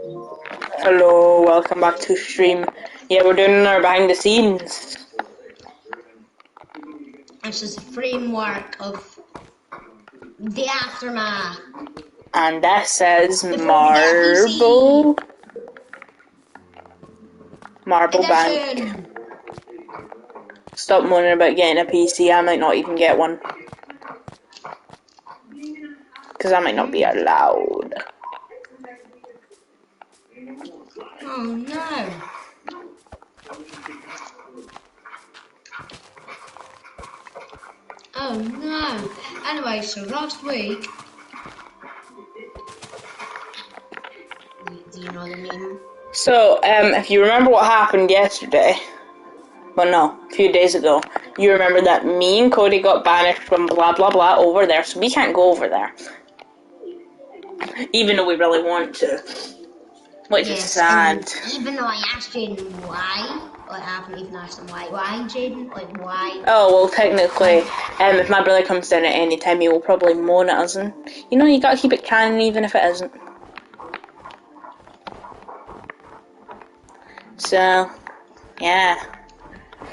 Hello, welcome back to stream. Yeah, we're doing our behind the scenes. This is a framework of the aftermath. And that says Before we get a Marble. PC. Marble Bank. Edition. Stop moaning about getting a PC, I might not even get one. Because I might not be allowed. Oh no. Oh no. Anyway, so last week. Do you know the meme? So, if you remember what happened yesterday, well no, a few days ago, you remember that me and Cody got banished from blah blah blah over there, so we can't go over there. Even though we really want to. Which is sad. And even though I asked Jaden why, I haven't even asked him why. Why, Jaden? Like, why? Oh, well, technically, if my brother comes down at any time, he will probably moan at us, and, you know, you gotta keep it canon even if it isn't. So, yeah.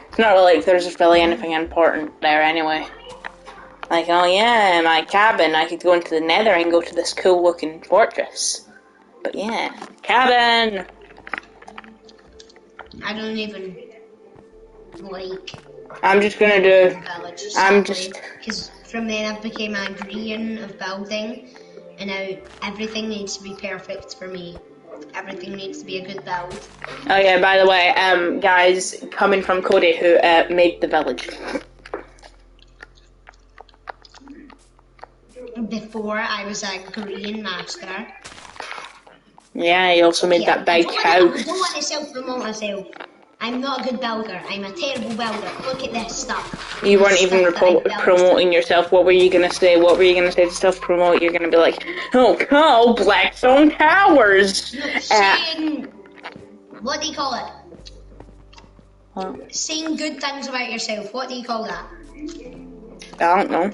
It's not really like there's really anything important there anyway. Like, oh yeah, my cabin, I could go into the nether and go to this cool looking fortress. But yeah, cabin! I don't even like. I'm just gonna do. Because from then I became agreeing of building, and now everything needs to be perfect for me. Everything needs to be a good build. Oh yeah, by the way, guys, coming from Cody who made the village. Before I was a green master. Yeah, he also made that big house. I don't want to self-promote myself. I'm not a good builder. I'm a terrible builder. Look at this stuff. You weren't even promoting yourself. What were you going to say? What were you going to say to self-promote? You're going to be like, oh, Blackstone Towers. No, saying, what do you call it? Huh? Saying good things about yourself. What do you call that? I don't know.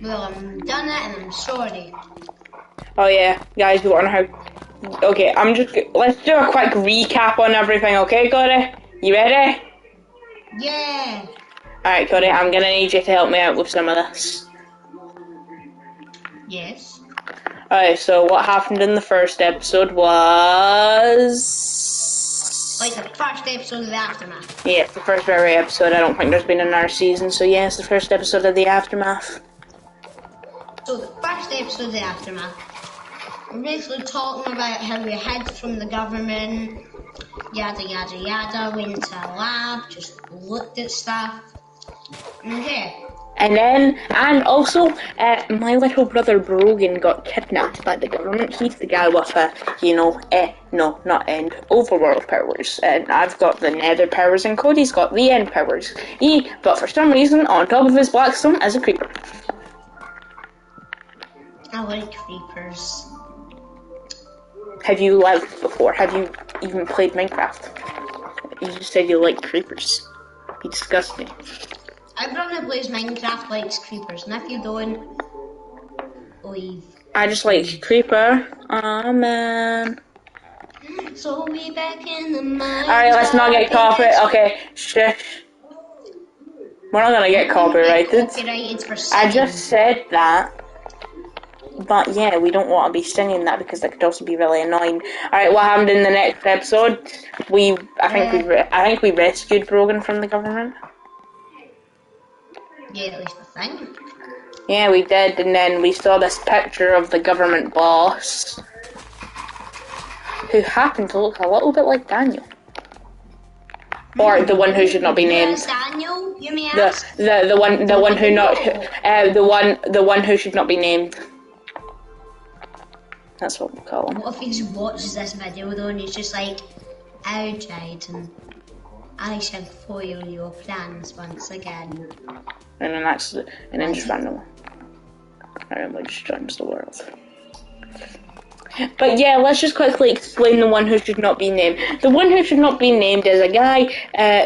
Well, I'm done it and I'm sorry. Oh yeah, guys, we want to have... Okay, let's do a quick recap on everything, okay, Cody? You ready? Yeah. Alright, Cody, I'm gonna need you to help me out with some of this. Yes. Alright, so what happened in the first episode was... Like the first episode of the Aftermath. Yeah, it's the first very episode. I don't think there's been another season, so yeah, it's the first episode of the Aftermath. So the first episode of the Aftermath, we're basically talking about how we hid from the government, yada yada yada, went into a lab, just looked at stuff. Okay. And also, my little brother Brogan got kidnapped by the government. He's the guy with overworld powers. And I've got the nether powers, and Cody's got the end powers. But for some reason, on top of his blackstone is a creeper. I like creepers. Have you lived before? Have you even played Minecraft? You just said you like creepers. You disgust me. Everyone who plays Minecraft likes creepers, and if you don't, leave. I just like creeper. Aw, man. So we back in the mine. Alright, let's not get copyrighted. Okay, shush. We're not gonna get copyrighted. I just said that. But yeah, we don't want to be singing that because that could also be really annoying. Alright, what happened in the next episode? I think we rescued Brogan from the government. Yeah, at least I think. Yeah, we did, and then we saw this picture of the government boss, who happened to look a little bit like Daniel. Or the one who should not be named. Daniel, you may ask? The one who should not be named. That's what we call him. What if he just watches this video though and he's just like, oh Jaden, I shall foil your plans once again. And then just randomly just joins the world. But yeah, let's just quickly explain the one who should not be named. The one who should not be named is a guy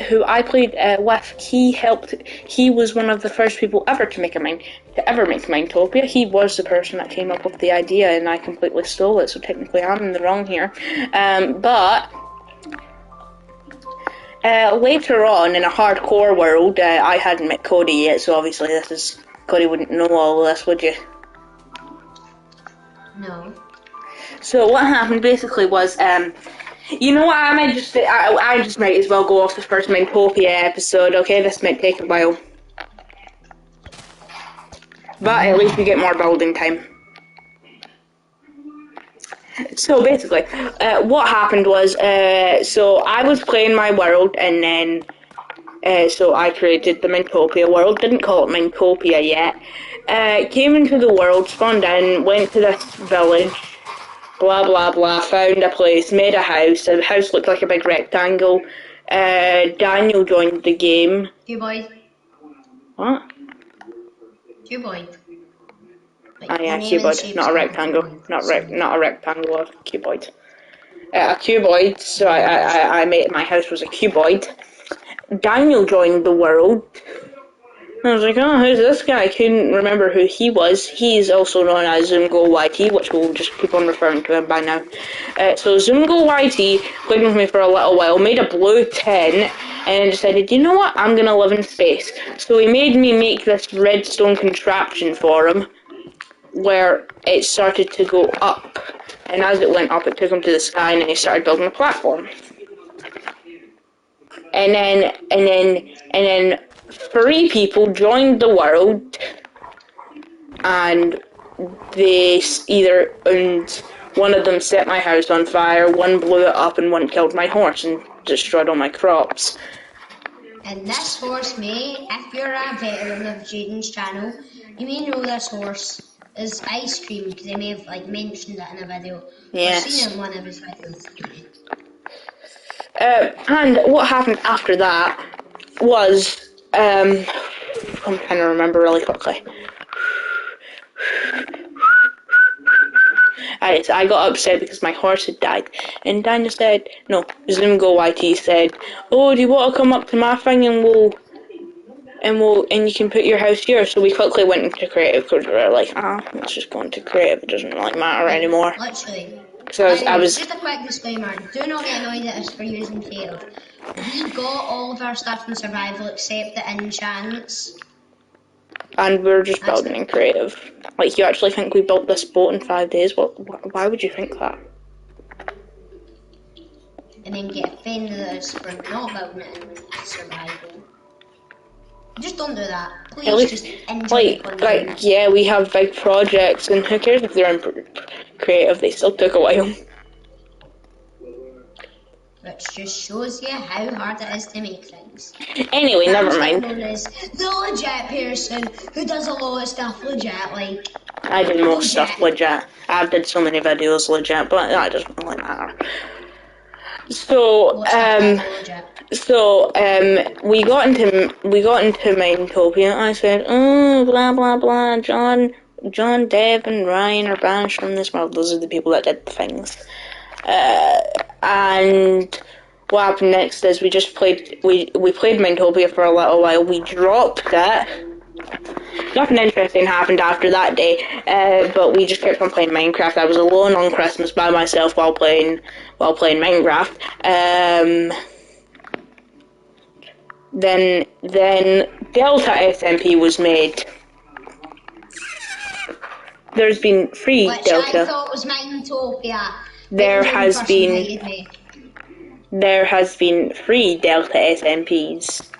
who I played with. He was one of the first people ever to make Mindtopia. He was the person that came up with the idea, and I completely stole it, so technically I'm in the wrong here. But later on, in a hardcore world, I hadn't met Cody yet, so obviously Cody wouldn't know all of this, would you? No. So what happened basically was, you know what, I just might as well go off the first Mindtopia episode, okay? This might take a while. But at least we get more building time. So basically, what happened was, so I was playing my world, and then, so I created the Mindtopia world, didn't call it Mindtopia yet, came into the world, spawned in, went to this village, blah blah blah, found a place, made a house. The house looked like a big rectangle. Daniel joined the game. Cuboid. What? Cuboid. Oh yeah, cuboid, not a rectangle. Not a rectangle, a cuboid. A cuboid, so I made, my house was a cuboid. Daniel joined the world. I was like, oh, who's this guy? I couldn't remember who he was. He's also known as ZoomGoYT, which we'll just keep on referring to him by now. So ZoomGoYT played with me for a little while, made a blue 10, and decided, you know what, I'm going to live in space. So he made me make this redstone contraption for him, where it started to go up. And as it went up, it took him to the sky, and then he started building a platform. And then 3 people joined the world, and one of them set my house on fire, one blew it up, and one killed my horse and destroyed all my crops. And this horse may, if you're a veteran of Jaden's channel, you may know this horse is ice cream, because they may have mentioned it in a video. Yes. I've seen it in one of his videos. And what happened after that was, I'm trying to remember really quickly. I got upset because my horse had died, and Daniel said, no, ZoomGoYT said, oh, do you want to come up to my thing and you can put your house here? So we quickly went into creative, because we were like, let's just go into creative, it doesn't really matter anymore. Literally. So I was just a quick disclaimer, do not get annoyed at us for using creative. We got all of our stuff in survival except the enchants. And we're just building in creative. Like, you actually think we built this boat in 5 days? Why would you think that? And then get offended at us for not building it in survival. Just don't do that. Please, at least, just enjoy the content. Yeah, we have big projects, and who cares if they're in creative? They still took a while. Which just shows you how hard it is to make things. Anyway, never mind. Known as the legit person who does a lot of stuff legit, like. I did most stuff legit. I've did so many videos legit, but that doesn't really matter. So, we got into Mindtopia, and I said, oh, blah blah blah, John, Dev, and Ryan are banished from this world. Those are the people that did the things. And what happened next is we played Mindtopia for a little while. We dropped it. Nothing interesting happened after that day, but we just kept on playing Minecraft. I was alone on Christmas by myself while playing Minecraft. Then Delta SMP was made. There's been free Which Delta. I thought was Mindtopia. There has been 3 Delta SMPs.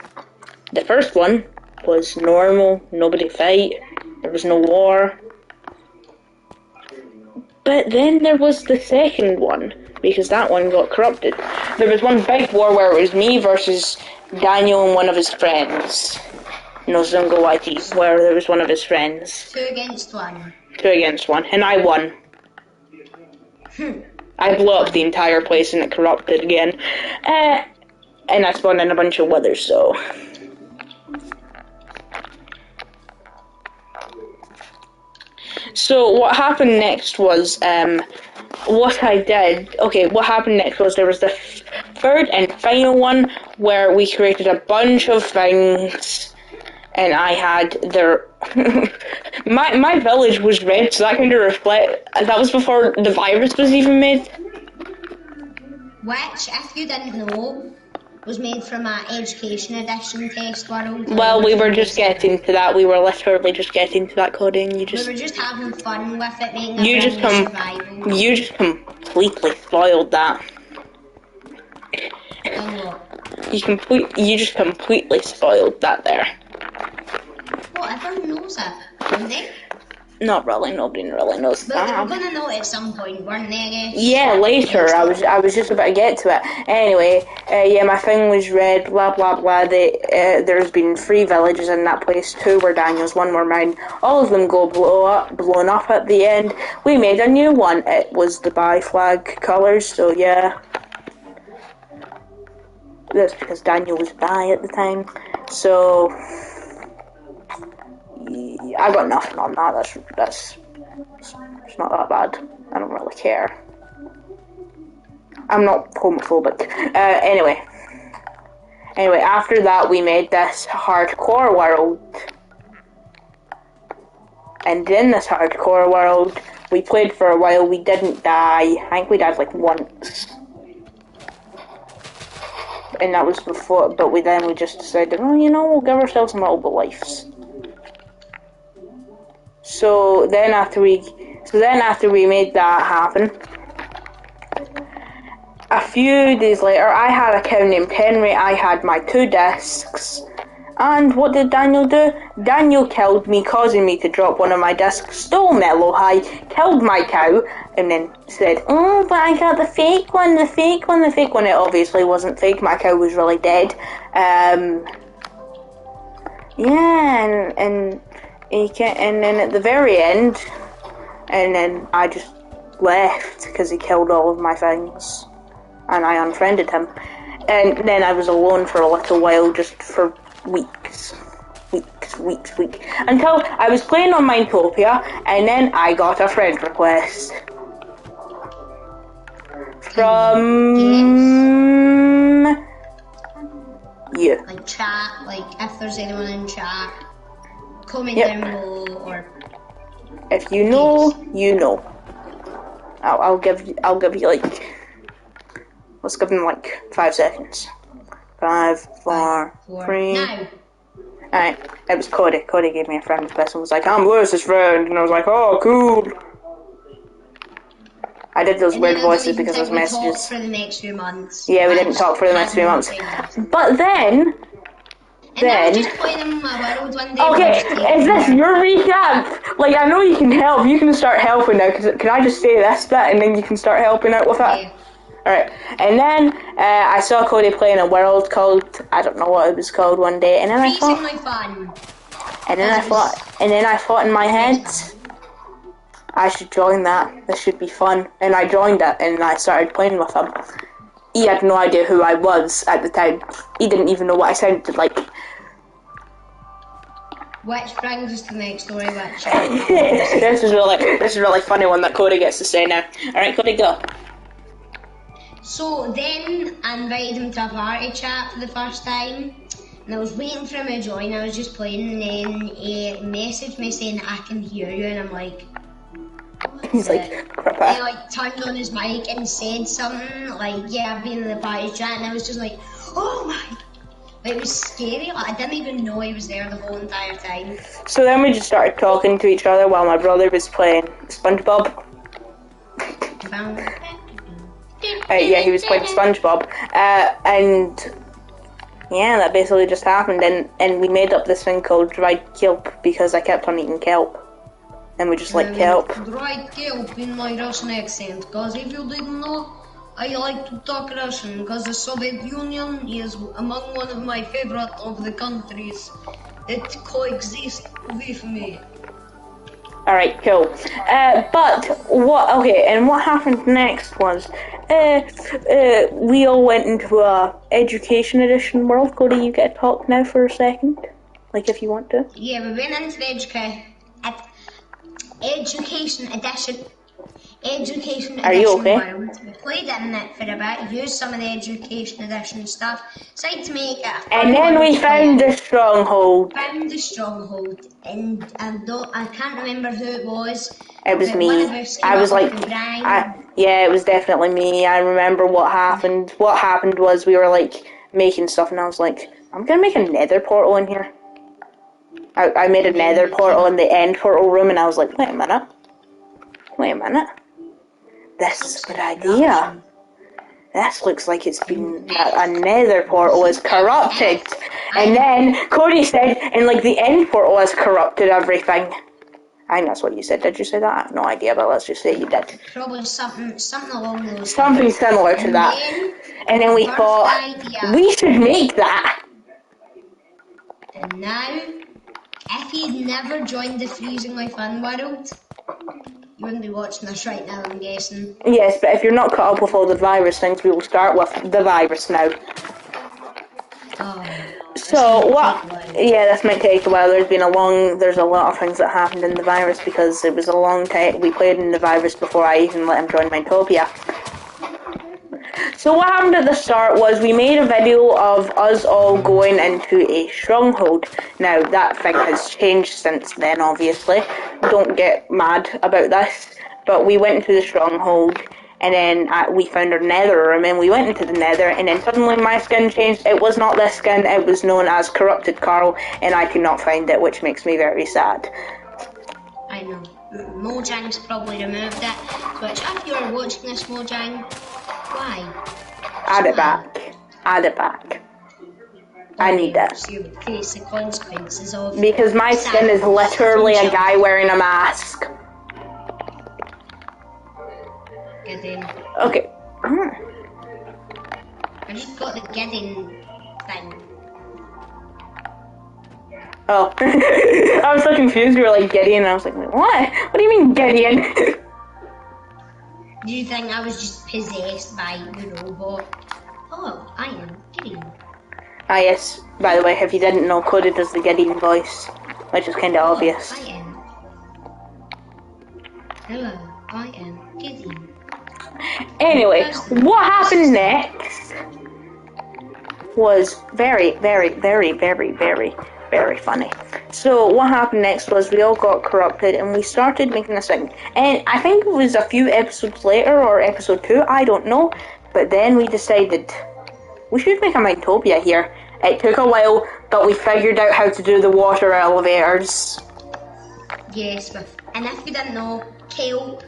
The first one was normal, nobody fight, there was no war. But then there was the second one, because that one got corrupted. There was one big war where it was me versus Daniel and one of his friends. No, ZoomGoYT, where there was one of his friends. 2 against 1. 2 against 1, and I won. I blew up the entire place and it corrupted again. And I spawned in a bunch of withers, so. So what happened next was what happened next was there was the third and final one where we created a bunch of things, and I had their my village was red, so that kind of reflect that was before the virus was even made. Which, if you didn't know, was made from an education edition test world. Well, we were just getting to that. We were literally just getting to that coding. We were just having fun with it, making you just survival. You just completely spoiled that. You just completely spoiled that there. Well, everyone knows it, don't they? Not really. Nobody really knows but that. They were gonna know it at some point, weren't they? I guess. Yeah, later. I was just about to get to it. Anyway, yeah, my thing was red. Blah blah blah. There's been 3 villages in that place. 2 were Daniel's, 1 were mine. All of them blown up at the end. We made a new one. It was the bi flag colours. So yeah, that's because Daniel was bi at the time. So I got nothing on that. It's not that bad. I don't really care. I'm not homophobic. Anyway, after that we made this hardcore world. And in this hardcore world, we played for a while. We didn't die. I think we died like once. And that was before, but we just decided, oh, we'll give ourselves some multiple lives. So then after we made that happen, a few days later, I had a cow named Henry. I had my 2 discs. And what did Daniel do? Daniel killed me, causing me to drop one of my discs, stole Mellow High, killed my cow, and then said, oh, but I got the fake one. It obviously wasn't fake. My cow was really dead. Yeah, and then at the very end, and then I just left because he killed all of my things, and I unfriended him. And then I was alone for a little while, just for weeks, until I was playing on Minetopia, and then I got a friend request from you. Like chat, like if there's anyone in chat, comment down below, or if you know, you know. I'll give you like, let's give him like 5 seconds. 5, 4, 3. Now. Alright, it was Cody. Cody gave me a friend request and was like, I'm Lewis's friend, and I was like, oh, cool. I did those weird voices because of messages. For the next few months. Yeah, we didn't talk for the next few months. But then I was just playing in my world one day. Okay, is this your recap? Like, I know you can help. You can start helping now. Can I just say this bit and then you can start helping out with it? Yeah. Alright, and then I saw Cody playing a world called, I don't know what it was called one day, and then I thought, and then I thought in my head, I should join that. This should be fun. And I joined it, and I started playing with him. He had no idea who I was at the time. He didn't even know what I sounded like. Which brings us to the next story, which this is really funny one that Cody gets to say now. Alright, Cody, go. So then I invited him to a party chat for the first time, and I was waiting for him to join. I was just playing, and then he messaged me saying, I can hear you, and I'm like, he's like, he like turned on his mic and said something like, yeah, I've been in the party chat, and I was just like, oh my. It was scary. Like, I didn't even know he was there the whole entire time. So then we just started talking to each other while my brother was playing SpongeBob. Yeah, he was playing SpongeBob. And yeah, that basically just happened. And we made up this thing called dried kelp because I kept on eating kelp. And we just like kelp. Dried kelp in my Russian accent. Because if you didn't know, I like to talk Russian because the Soviet Union is among one of my favorite of the countries that coexist with me. Alright, cool. And what happened next was, we all went into a education edition world. Cody, you get to talk now for a second, like if you want to. Yeah, we went into the Education Edition. Education Are you Edition okay? World. We played in it for a bit, used some of the Education Edition stuff, decided to make it a fun And then world we to play found in. the stronghold. Found the stronghold, and I can't remember who it was. It was But one of me. us came I was up like, with the brine. yeah, it was definitely me. I remember what happened. What happened was we were like making stuff, and I was like, I'm gonna make a nether portal in here. I made a And then nether we portal came- in the end portal room, and I was like, wait a minute. This is a good idea. This looks like it's been a nether portal is corrupted. And then Cody said, and like the end portal has corrupted everything. I think that's what you said. Did you say that? I have no idea, but let's just say you did. Probably something along those Something lines. similar to that. And then we birthed thought, the idea. we should make that. And now, if you'd never joined the Freezingly Fun world, you wouldn't be watching this right now, I'm guessing. Yes, but if you're not caught up with all the virus things, we will start with the virus now. Oh, So what? Yeah, this might take a while. There's a lot of things that happened in the virus because it was a long time. We played in the virus before I even let him join Mytopia. So what happened at the start was we made a video of us all going into a stronghold. Now that thing has changed since then, obviously. Don't get mad about this. But we went into the stronghold, and then we found our nether room, and we went into the nether, and then suddenly my skin changed. It was not this skin, it was known as Corrupted Carl, and I could not find it, which makes me very sad. I know. Mojang's probably removed it. Which, if you're watching this, Mojang, why? Add it back. Add it back. I need it. So you face the consequences of. Because my skin is literally a guy wearing a mask. Get in. Okay. I just got the Gideon thing. Oh. I was so confused. You were like Gideon, and I was like, wait, what? What do you mean Gideon? Do you think I was just possessed by the robot? Oh, I am Gideon. Ah, yes. By the way, if you didn't know, Cody does the Gideon voice, which is kind of obvious. I am. Hello, I am Gideon. Anyway, what happened next was very, very, very, very, very, very funny. So what happened next was we all got corrupted and we started making this thing. And I think it was a few episodes later, or episode 2, I don't know. But then we decided we should make a Mytopia here. It took a while, but we figured out how to do the water elevators. Yes, and if you didn't know, kelp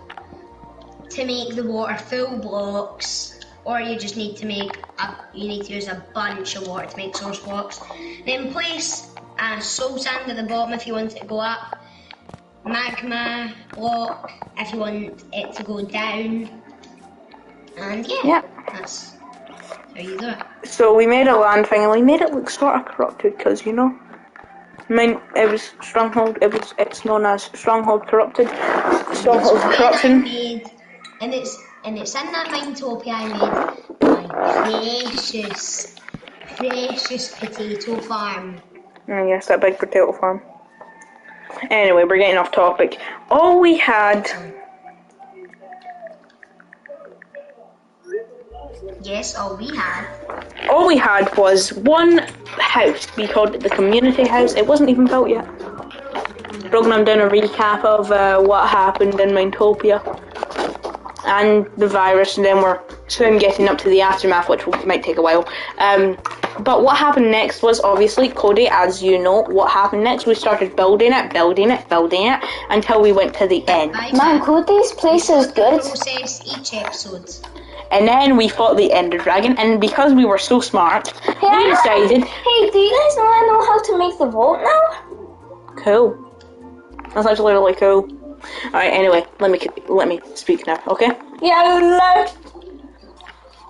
to make the water full blocks, or you just need to you need to use a bunch of water to make source blocks. Then place a soul sand at the bottom if you want it to go up, magma block if you want it to go down, and yeah. That's how you do it. So we made a land thing and we made it look sort of corrupted because, you know, it was Stronghold, it's known as Stronghold Corrupted. Stronghold Corruption. And it's in that Mindtopia I made my precious potato farm. Oh yes, that big potato farm. Anyway, we're getting off topic. All we had... Yes, all we had was one house. We called it the community house. It wasn't even built yet. Broken them down a recap of what happened in Mindtopia and the virus, and then we're soon getting up to the aftermath, which might take a while. But what happened next was obviously, Cody, as you know, what happened next, we started building it, until we went to the end. Man, Cody's place is good. Process each episode. And then we fought the Ender Dragon, and because we were so smart, we decided... Hey, do you guys know how to make the vault now? Cool. That's actually really cool. Alright, anyway, let me speak now, okay? Yeah,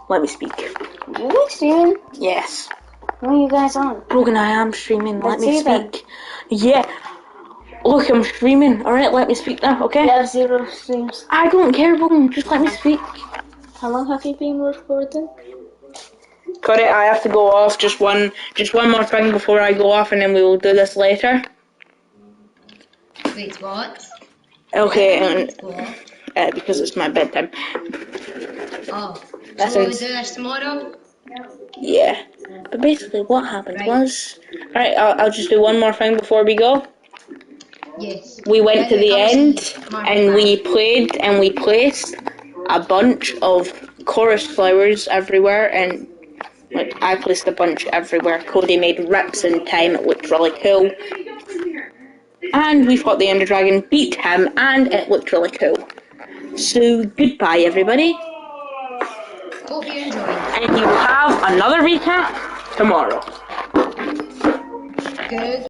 Let me speak. you streaming? Yes. What are you guys on? Brogan, I am streaming, let Let's me see then. speak. Yeah. Look, I'm streaming. Alright, let me speak now, okay? You have 0 streams. I don't care, Brogan, just let me speak. How long have you been recording? Got it, I have to go off. Just one more thing before I go off, and then we will do this later. Wait, what? Okay, When and did you go? because it's my bedtime. Oh, That so will we sounds do this tomorrow? yeah. But basically, what happened Right. was, all right. I'll just do one more thing before we go. Yes. We By went the to way, the come end see Marble and we Man. played and we placed a bunch of chorus flowers everywhere, and like I placed a bunch everywhere. Cody made rips in time. It looked really cool. And we fought the Ender Dragon, beat him, and it looked really cool. So goodbye, everybody, Hope you enjoyed. and you will have another recap tomorrow. Good.